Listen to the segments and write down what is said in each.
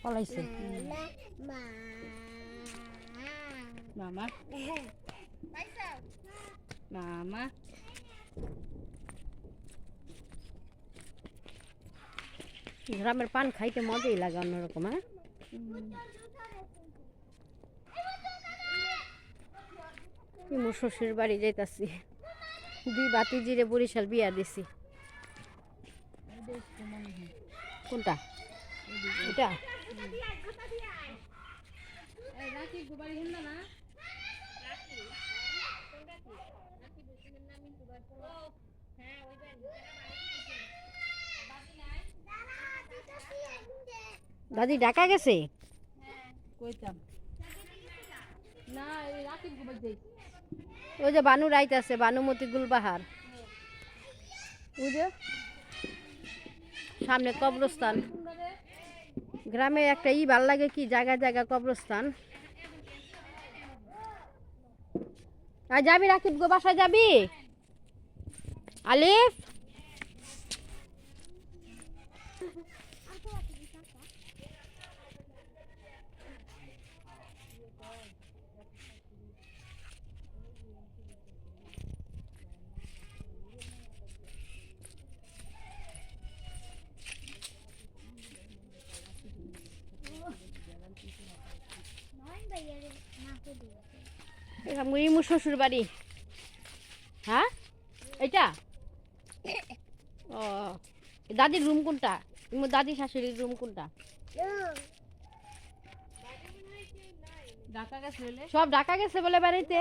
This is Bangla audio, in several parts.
পলাইছে মামা মামা গ্রামের পান খাইতে মজাই লাগে অন্যরকম। হ্যাঁ, মোর শ্বশুর বাড়ি যাইতাছি। দুই বাতিজিরে বরিশাল বিয়া দিছি। কোনটা এটা? দাদি ঢাকা গেছে। ওই যে বানু রাইত আছে, বানুমতি গুলবাহার। ওই যে সামনে কবরস্থান। গ্রামে একটা ভাল লাগে কি, জায়গা জায়গা কবরস্থান। আর যাবি রাকিব গো, বাসায় যাবি? আলিফ মুই শ্বশুর বাড়ি। হ্যাঁ, এটা ও দাদির রুম কোনটা? দাদি শাশুড়ির রুম কোনটা? সব ঢাকা গেছে বলে বাড়িতে।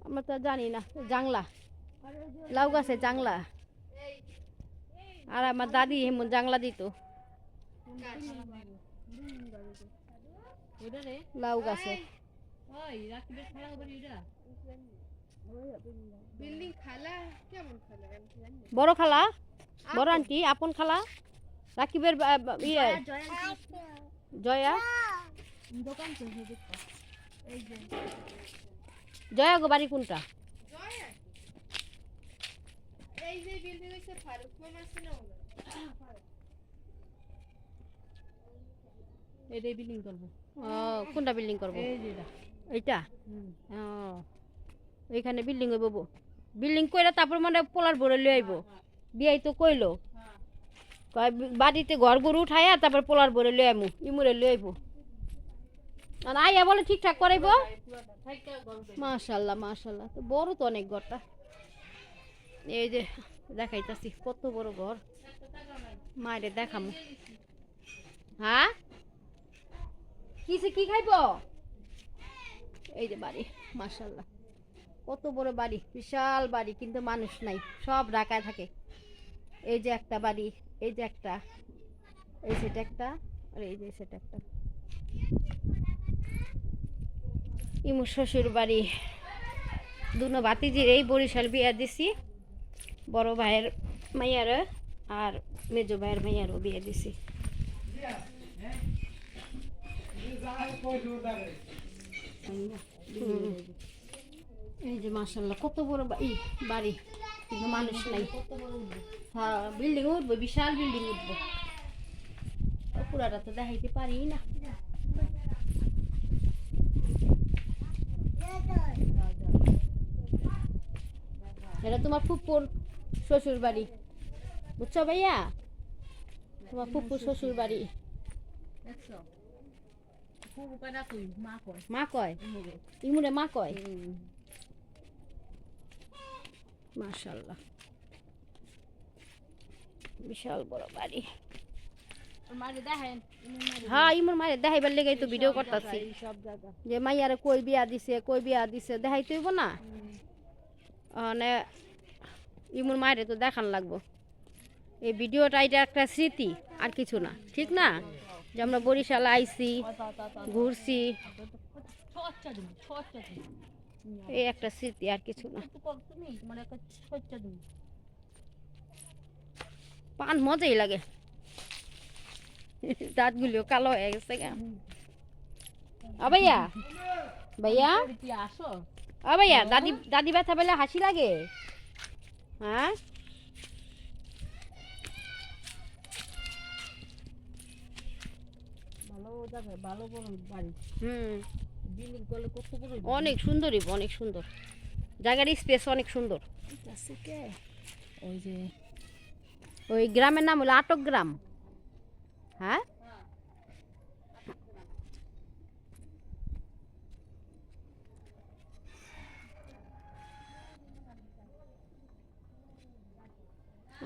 আমরা তো জানি না। জাংলা লাউ গাছে জাংলা, আর আমার দাদি এমন জাংলা দিত লাউ গাছে। বড় খালা, বড় আন্টি, আপন খালা রাকিবের ইয়ে জয়া। জয়া গো বাড়ি কোনটা? এটাই বিল্ডিং করবো। ও কোনটা বিল্ডিং করবো? এইটা। ও এইখানে বিল্ডিং হইব। বিল্ডিং কইরা তারপর মানে পোলার ভরে লই আইব। বিয়াই তো কইলো বাড়িতে ঘর গরু উঠাইয়া তারপর পোলার ভরে লই আইমু, ইমুরে লই আইব। আর আইয়া বলে ঠিকঠাক করাইব। মাশাআল্লাহ মাশাআল্লাহ, তো বড় তো অনেক ঘরটা। এই যে দেখাইতাছি কত বড় ঘর, মায়ের দেখামু। হ্যাঁ কিসে কি খাইব? এই যে বাড়ি, মাশাআল্লাহ কত বড় বাড়ি, বিশাল বাড়ি, কিন্তু মানুষ নাই, সব ঢাকায় থাকে। এই যে একটা বাড়ি, এই যে একটা, এই সেটা একটা, আর এই যে সেটা একটা। ইমু শ্বশুর বাড়ি। দুনো ভাতিজির এই বরিশাল বিয়া দিছি। বড় ভাইয়ের মাইয়ার আর মেজো ভাইয়ের মাইয়ারও বিয়ে দিছি। এই যে মাশাআল্লাহ কত বড় বাড়ি, কিন্তু মানুষ নাই। হ্যাঁ বিল্ডিং উঠবো, বিশাল বিল্ডিং উঠবো। পুরাটা তো দেখাইতে পারি না। এটা তোমার ফুপুর শ্বশুর বাড়ি, বুঝছো ভাইয়া? তোমার ফুপুর শ্বশুর বাড়ি। মা কয়, ইমুরে মা কয়। মাশাআল্লাহ বিশাল বড় বাড়ি। হ্যাঁ ইমুর মায়ের দেখাইবার লেগে তো ভিডিও করতেছি, যে মাইয়ারে কই বিয়া দিছে, কই বিয়া দিছে দেখাইতে হইব না। মানে ইমুর মায়ের তো দেখান লাগবো। এই ভিডিওটা এটা একটা স্মৃতি, আর কিছু না, ঠিক না? যে আমরা বরিশাল আইছি, ঘুরছি, এই একটা স্মৃতি, আর কিছু না। পান মজাই লাগে, দাঁতগুলিও কালো হয়ে গেছে। ভাইয়া ভাইয়া ভাইয়া, দাদি দাদি ব্যথা পেলে হাসি লাগে। হ্যাঁ ভালো জায়গা, ভালো বড় বাড়ি। বিল্ডিং করলে কত বড়, অনেক সুন্দরই, অনেক সুন্দর জায়গার স্পেস, অনেক সুন্দর। আছে কে ওই যে ওই গ্রামের নাম হলো আটক গ্রাম। হ্যাঁ,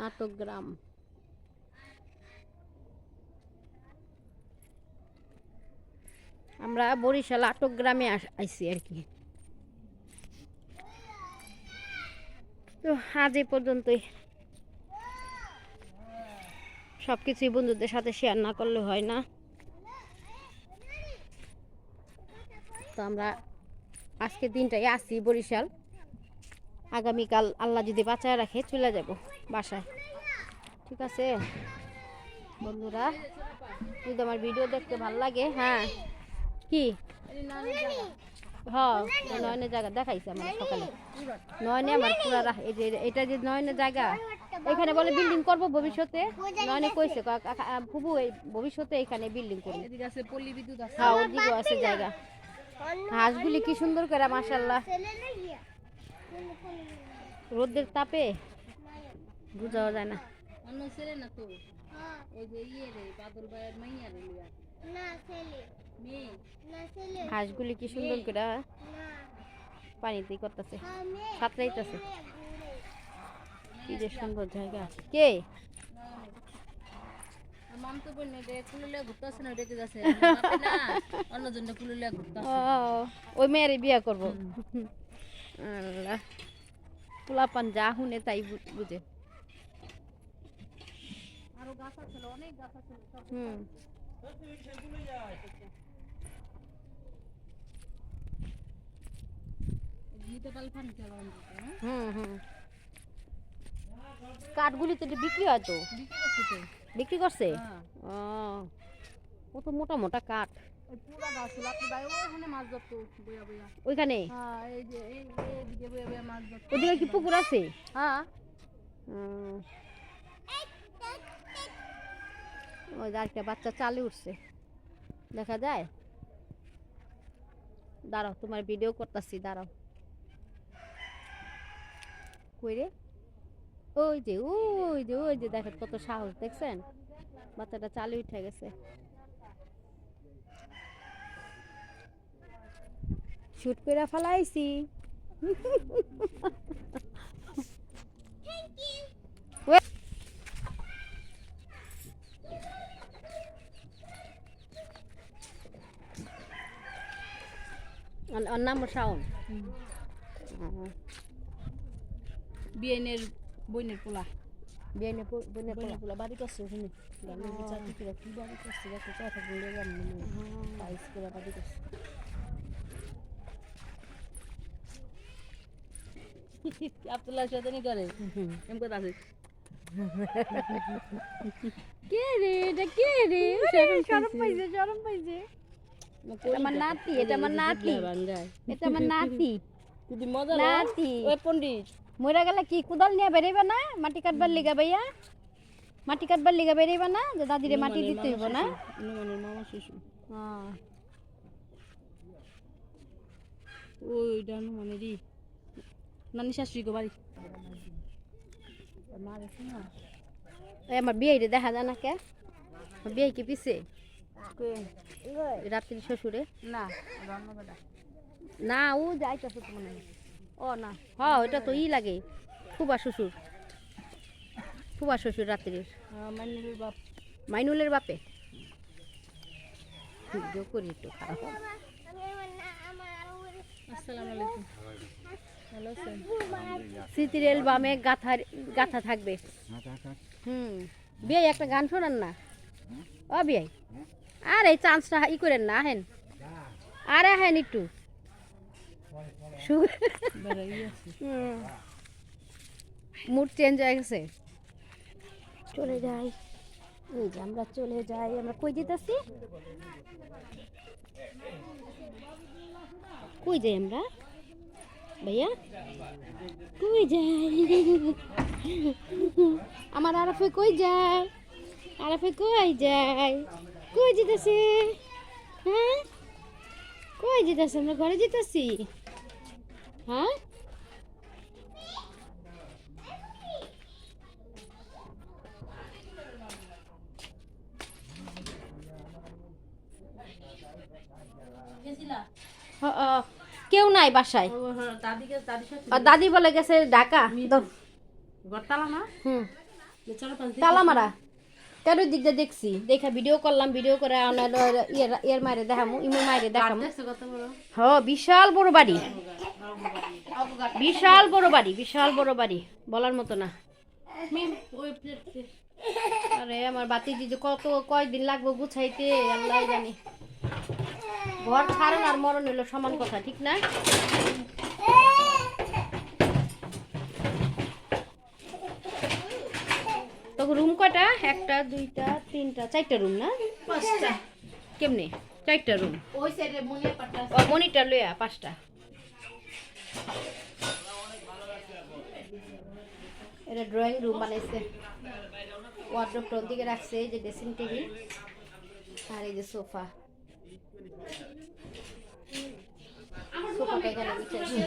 আটক গ্রাম। আমরা বরিশাল আটক গ্রামে আইছি আর কি। তো আজ এই পর্যন্তই। সব কিছুই বন্ধুদের সাথে শেয়ার না করলে হয় না। তো আমরা আজকে দিনটাই আসি বরিশাল, আগামীকাল আল্লাহ যদি বাঁচায় রাখে চলে যাব বাসায়। ঠিক আছে বন্ধুরা, যদি আমার ভিডিও দেখতে ভালো লাগে, হ্যাঁ কি হ্যাঁ নয়নের জায়গা দেখাইছে আমার সকালে। নয়নে আমার পুরা এই যে এটা যে নয়নের জায়গা, এখানে বলে বিল্ডিং করব ভবিষ্যতে। নয়নে কইছে ফুবু এই ভবিষ্যতে এখানে বিল্ডিং করব। এদিকে আছে পল্লী বিদ্যুৎ আছে, হ্যাঁ ওদিকেও আছে জায়গা। হাঁসগুলি কি সুন্দর করে মাশাআল্লাহ, রোদের তাপে বুঝাও যায় না। অন্য ছেলে না তো, ওই যে ইয়ে রে বাদল ভাইয়ের মাইয়া রে লিয়া না ছেলে মেয়ে না ছেলে। হাঁসগুলি কি সুন্দর করে পানিতে করতেছে, সাঁতরাইতেছে। কি যে সুন্দর জায়গা। কে মাম তো বই না দেখ কুলুলে ঘুরতাছে না, দেখতে যাচ্ছে না অন্যজন কুলুলে ঘুরতাছে। ওই মেয়েরে বিয়া করব। আল্লাহ, পোলাপান যা শুনে তাই বুঝে। আরো গাছ আছে, অনেক গাছ আছে। কাঠগুলি তো বিক্রি হয় তো, বিক্রি করছে। কত মোটা মোটা কাঠ। ওইখানে ওদিকে কি পুকুর আছে? হ্যাঁ ওই একটা বাচ্চা চালে উঠছে, দেখা যায়। দাঁড়াও, তোমার ভিডিও করতেছি, দাঁড়াও। কই রে? ওই যে ওই যে ওই যে দেখেন কত সাহস, দেখছেন? বাচ্চাটা চালে উঠে গেছে। শুট করে ফেলাইছি। ওর নাম শাওন। বিয়েনের বইনের পোলা, বিয়েনের বইনের পোলা বাড়ি করছে ওখানে। চাকরি করে কি বাড়ি করছে দেখো, কথা বলে পাইস করে বাড়ি করছে। আব্দুল্লাহ সাদানি করে এম কথা আছে। কে রে এটা, কে রে? শরম পাইছে, শরম পাইছে। এটা আমার নাতি, এটা আমার নাতি, এটা আমার নাতি। যদি মজা নাতি ওই পণ্ডিত মরে গেলে কি কুদাল নিয়ে বেরোইবা না? মাটি কাটবার লিগা ভাইয়া, মাটি কাটবার লিগা বেরোইবা না? যে দাদিরে মাটি দিতে হইব না? মামা শিশু হ্যাঁ ওই ডান মানে রি নানি শাশুড়ি গো বাড়ি। আমার বিয়ে দেখা যায় না কে? বিয়ে কি পিছে রাত্রি শ্বশুরে না না, ও যাইতেছে তো মনে হয়। ও না, হ্যাঁ ওইটা তো ই লাগে, ফুবা শ্বশুর, ফুবা শ্বশুর রাত্রির। মাইনুলের বাপ, মাইনুলের বাপে। করি একটু খারাপ। আসসালামু আলাইকুম, ভালো আছেন? স্মৃতির অ্যালবামে গাথা থাকবে। বিয়ে একটা গান শোনান না। ও বিয়ে, আর এই চান্সটা ই করেন না, আহেন আর আহেন একটু। মুড চেঞ্জ হয়ে গেছে। চলে যাই, এই যে আমরা চলে যাই। আমরা কই যেতেছি? কই যাই আমরা ভাইয়া? কই যাই? আমার আরাফে কই যায়? আরাফে কই যায়? কই যেতেছে? হ্যাঁ কই যেতেছি আমরা ঘরে যেতেছি হ্যাঁ গেছিলা কেউ নাই বাসায় দাদিকে দাদির সাথে আর দাদি বলে গেছে ঢাকা গড়তালা না হুম বেচারা পাঁচ তালা মারা তেরো দিক দিয়ে দেখছি দেখা ভিডিও করলাম ভিডিও করে ইয়ার মায়ের দেখামু ইমুর মায়ের দেখামু দেখছো কত বড় বিশাল বড় বাড়ি বিশাল বড় বাড়ি বিশাল বড় বাড়ি বলার মতো না মিম ওই প্লেট আরে আমার বাতি দিদি কত কয়দিন লাগবে গুছাইতে আল্লাহ জানি ঘর ছাড়েন আর মরণ হইলো সমান কথা ঠিক না তো রুম কয়টা একটা দুইটা তিনটা চারটা রুম না পাঁচটা কেমনে চারটা রুম ওই সাইডে মনে পাটা ও মনিটর লইয়া পাঁচটা এটা ড্রয়িং রুম বানাইছে ওয়ার্ডরোবটা দিকে রাখছে এই যে ড্রেসিং টেবিল আর এই যে সোফা সোফাটা এখানে বিছাইছে